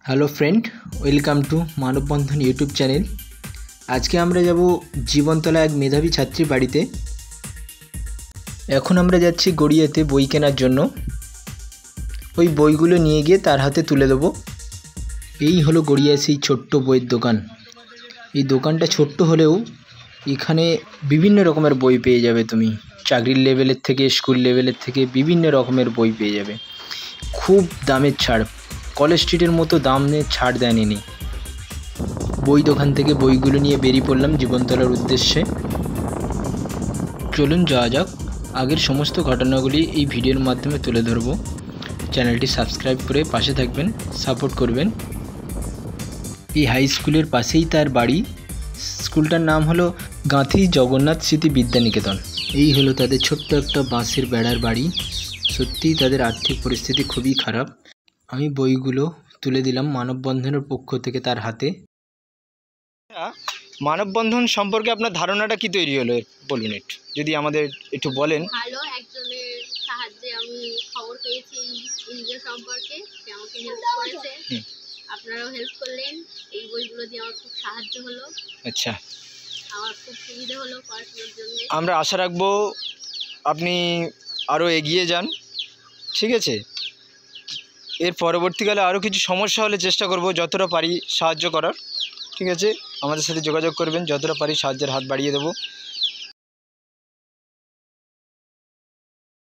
Hello friend, welcome to মানববন্ধন YouTube channel. আজকে আমরা যাব জীবনতলা এক মেধাবী ছাত্রীর বাড়িতে। এখন আমরা যাচ্ছি গড়িয়াতে বই কেনার জন্য। ওই বইগুলো নিয়ে গিয়ে তার হাতে তুলে দেবো। এই হলো গড়িয়া সেই ছোট্ট বইয়ের দোকান। এই দোকানটা ছোট্ট হলেও এখানে বিভিন্ন রকমের বই পেয়ে যাবে তুমি। চাকরির লেভেলের থেকে স্কুল লেভেলের থেকে বিভিন্ন রকমের বই পেয়ে যাবে। খুব দামের ছাড়, কলেজ স্ট্রিটের মতো দামে ছাড় দেয়নি। বই দোকান থেকে বইগুলো নিয়ে বেরিয়ে পড়লাম জীবনতলার উদ্দেশ্যে। চলুন যাওয়া যাক। আগের সমস্ত ঘটনাগুলি এই ভিডিওর মাধ্যমে তুলে ধরব। চ্যানেলটি সাবস্ক্রাইব করে পাশে থাকবেন, সাপোর্ট করবেন। এই হাই স্কুলের পাশেই তার বাড়ি। স্কুলটার নাম হলো গাঁথি জগন্নাথ স্মৃতি বিদ্যানিকেতন। এই হলো তাদের ছোট্ট একটা বাঁশের বেড়ার বাড়ি। সত্যিই তাদের আর্থিক পরিস্থিতি খুবই খারাপ। আমি বইগুলো তুলে দিলাম মানববন্ধনের পক্ষ থেকে তার হাতে। মানববন্ধন সম্পর্কে আপনার ধারণাটা কি তৈরি হলো বলুন একটু, যদি আমাদের একটু বলেন। ভালো, একজনের সাহায্যে আমি খবর পেয়েছি এনজিও সম্পর্কে, সে আমাকে হেল্প করেছে। আপনারাও হেল্প করলেন। এই বইগুলো দিয়ে আমার খুব সাহায্য হলো। আচ্ছা, আমার খুব সুবিধা হলো পড়াশোনার জন্য। আমরা আশা রাখবো আপনি আরও এগিয়ে যান, ঠিক আছে? এর পরবর্তীকালে আরও কিছু সমস্যা হলে চেষ্টা করব যতটা পারি সাহায্য করার, ঠিক আছে? আমাদের সাথে যোগাযোগ করবেন, যতটা পারি সাহায্যের হাত বাড়িয়ে দেবো।